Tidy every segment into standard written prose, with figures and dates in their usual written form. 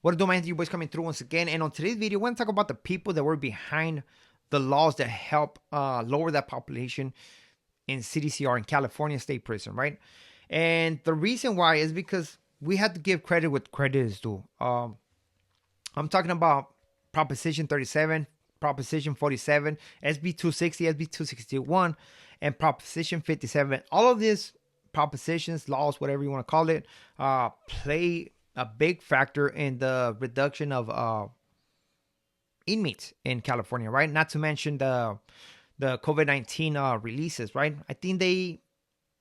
What do man, you boys coming through once again. And on today's video, we're going to talk about the people that were behind the laws that help lower that population in CDCR in California State Prison, right? And the reason why is because we have to give credit what credit is due. I'm talking about Proposition 37, Proposition 47, SB 260, SB 261, and Proposition 57. All of these propositions, laws, whatever you want to call it, play a big factor in the reduction of inmates in California, right? Not to mention the COVID-19 releases, right? I think they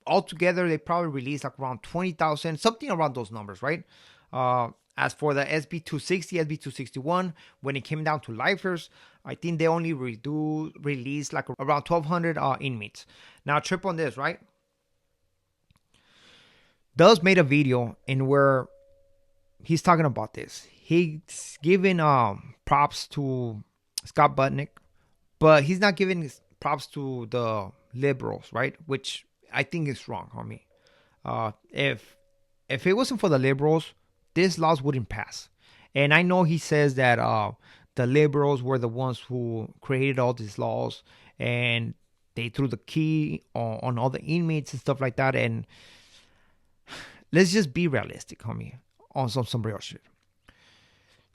altogether they probably released like around 20,000, something around those numbers, right? As for the SB 260, SB 261, when it came down to lifers, I think they only released like around 1,200 inmates. Now, trip on this, right? Does made a video in where he's talking about this. He's giving props to Scott Butnick, but he's not giving props to the liberals, right? Which I think is wrong, homie. If it wasn't for the liberals, these laws wouldn't pass. And I know he says that the liberals were the ones who created all these laws and they threw the key on all the inmates and stuff like that. And let's just be realistic, homie, on some real shit.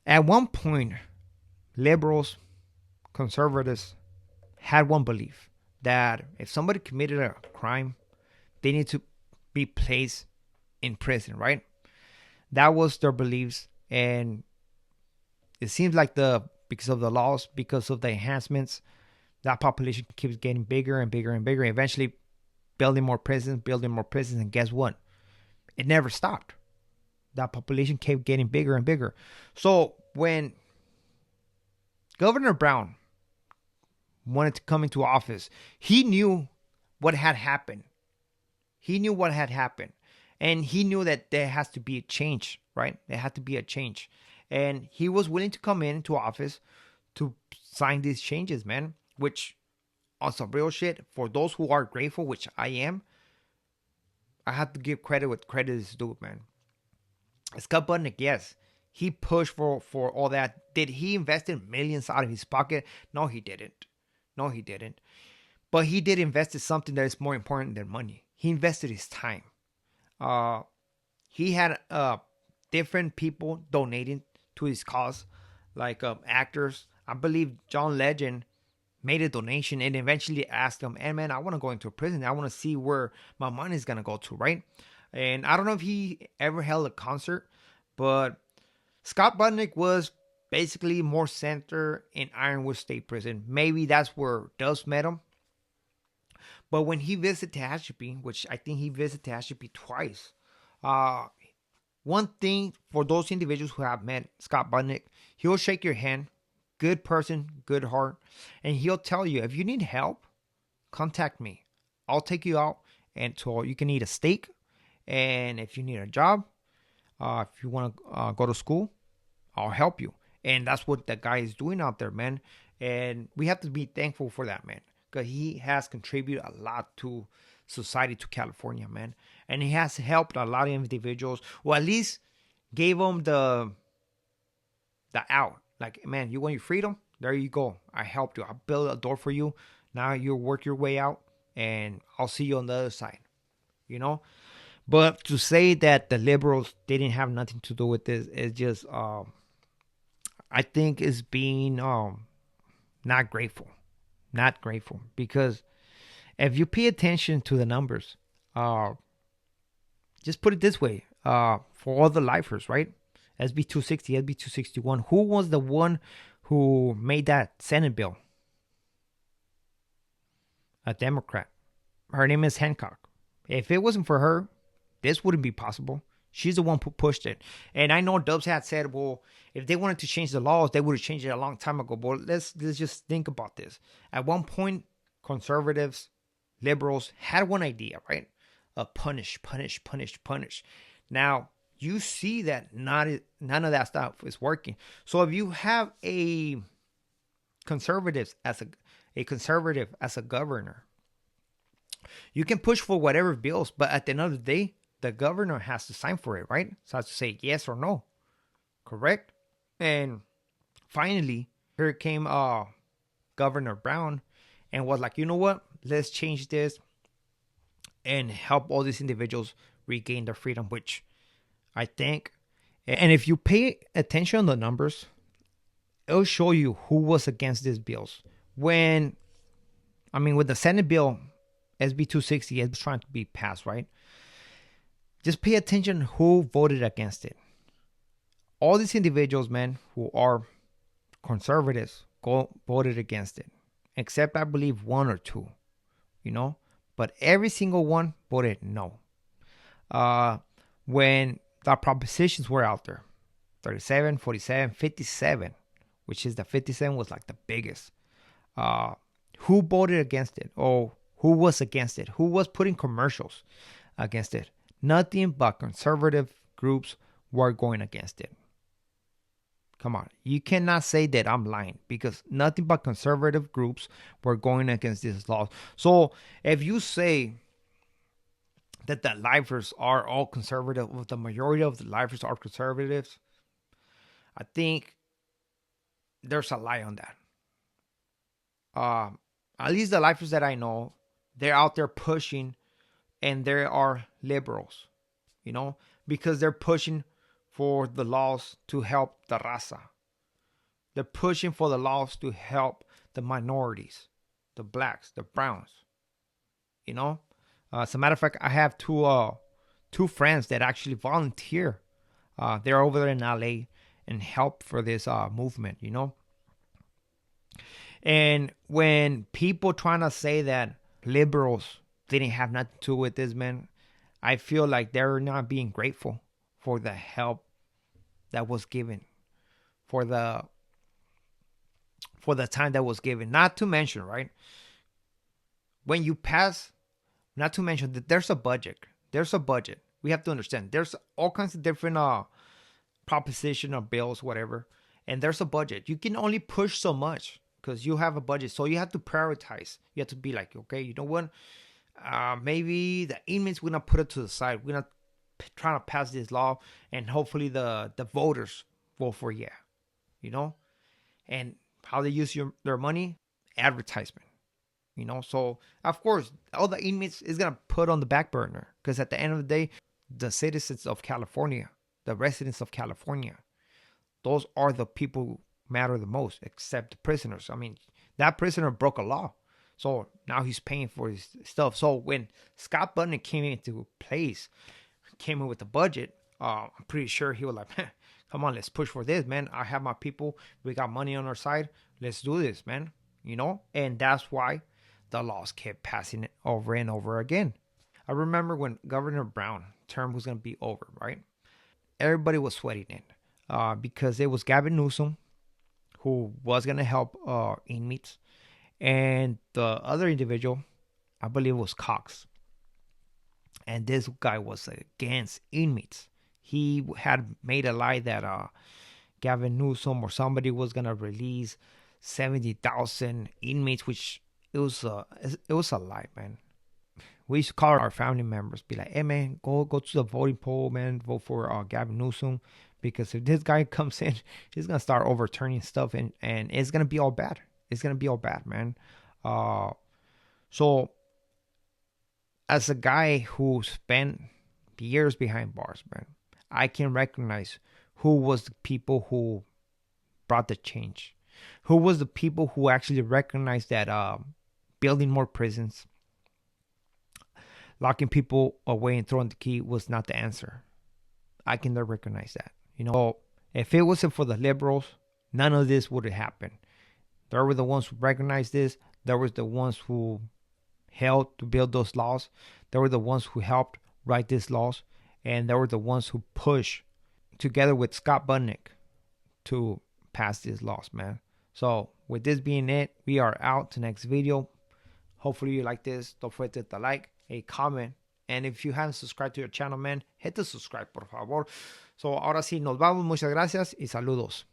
At one point, liberals, conservatives had one belief that if somebody committed a crime, they need to be placed in prison, right? That was their beliefs, and it seems like because of the laws, because of the enhancements, that population keeps getting bigger and bigger and bigger. Eventually, building more prisons, and guess what? It never stopped. That population kept getting bigger and bigger. So when Governor Brown wanted to come into office, he knew what had happened. And he knew that there has to be a change, right? There had to be a change. And he was willing to come into office to sign these changes, man. Which, on some real shit, for those who are grateful, which I am, I have to give credit what credit is due, man. Scott Butnick, yes, he pushed for all that. Did he invest in millions out of his pocket? No, he didn't. But he did invest in something that is more important than money. He invested his time. He had different people donating to his cause, like actors. I believe John Legend made a donation and eventually asked him, "Hey man, I want to go into a prison. I want to see where my money is gonna go to, right?" And I don't know if he ever held a concert, but Scott Butnick was basically more center in Ironwood State Prison. Maybe that's where Dubs met him. But when he visited Tehachapi, which I think he visited Tehachapi twice, one thing for those individuals who have met Scott Butnick, he'll shake your hand, good person, good heart, and he'll tell you, if you need help, contact me. I'll take you out and so you can eat a steak. And if you need a job, if you want to go to school, I'll help you. And that's what that guy is doing out there, man. And we have to be thankful for that, man, because he has contributed a lot to society, to California, man. And he has helped a lot of individuals, or at least gave them the out. Like, man, you want your freedom? There you go. I helped you. I built a door for you. Now you work your way out, and I'll see you on the other side. You know? But to say that the liberals didn't have nothing to do with this is just, I think, is being not grateful. Not grateful. Because if you pay attention to the numbers, just put it this way, for all the lifers, right? SB 260, SB 261. Who was the one who made that Senate bill? A Democrat. Her name is Hancock. If it wasn't for her, this wouldn't be possible. She's the one who pushed it. And I know Dubs had said, well, if they wanted to change the laws, they would have changed it a long time ago. But let's just think about this. At one point, conservatives, liberals had one idea, right? Punish. Now, you see that none of that stuff is working. So if you have a conservative as a governor, you can push for whatever bills, but at the end of the day, the governor has to sign for it, right? So has to say yes or no. Correct? And finally, here came Governor Brown and was like, you know what? Let's change this and help all these individuals regain their freedom, which I think. And if you pay attention on the numbers, it'll show you who was against these bills. With the Senate bill, SB 260, is trying to be passed, right? Just pay attention who voted against it. All these individuals, man, who are conservatives, voted against it, except I believe one or two, you know. But every single one voted no. When the propositions were out there, 37, 47, 57, which is the 57 was like the biggest. Who voted against it? Or who was against it? Who was putting commercials against it? Nothing but conservative groups were going against it. Come on. You cannot say that I'm lying because nothing but conservative groups were going against this law. So if you say that the lifers are all conservative, the majority of the lifers are conservatives, I think there's a lie on that. At least the lifers that I know, they're out there pushing, and they are liberals, because they're pushing for the laws to help the raza. They're pushing for the laws to help the minorities, the blacks, the browns. As a matter of fact, I have two friends that actually volunteer. They're over there in LA and help for this movement. And when people trying to say that liberals didn't have nothing to do with this, man, I feel like they're not being grateful for the help that was given, for the time that was given. Not to mention, right? When you pass, not to mention that there's a budget. There's a budget. We have to understand. There's all kinds of different proposition or bills, whatever, and there's a budget. You can only push so much because you have a budget. So you have to prioritize. You have to be like, okay, you know what? Maybe the inmates, we're not put it to the side. We're not trying to pass this law, and hopefully the voters vote for yeah. And how they use their money, advertisement. So of course all the inmates is gonna put on the back burner because at the end of the day, the citizens of California, the residents of California, those are the people who matter the most, except the prisoners. That prisoner broke a law, so now he's paying for his stuff. So when Scott Budnick came into place, came in with the budget, I'm pretty sure he was like, come on, let's push for this, man. I have my people. We got money on our side. Let's do this, man. And that's why the laws kept passing it over and over again. I remember when Governor Brown term was going to be over, right? Everybody was sweating it because it was Gavin Newsom who was going to help inmates, and the other individual, I believe, was Cox. And this guy was against inmates. He had made a lie that Gavin Newsom or somebody was going to release 70,000 inmates, which it was a lie, man. We used to call our family members, be like, hey, man, go to the voting poll, man. Vote for Gavin Newsom. Because if this guy comes in, he's going to start overturning stuff, and it's going to be all bad. It's going to be all bad, man. So as a guy who spent years behind bars, man, I can recognize who was the people who brought the change. Who was the people who actually recognized that building more prisons, locking people away and throwing the key was not the answer. I can recognize that. If it wasn't for the liberals, none of this would have happened. They were the ones who recognized this. They were the ones who helped to build those laws. They were the ones who helped write these laws. And they were the ones who pushed together with Scott Budnick to pass these laws, man. So with this being it, we are out to next video. Hopefully you like this. Don't forget to like, a comment. And if you haven't subscribed to your channel, man, hit the subscribe, por favor. So ahora sí, nos vamos. Muchas gracias y saludos.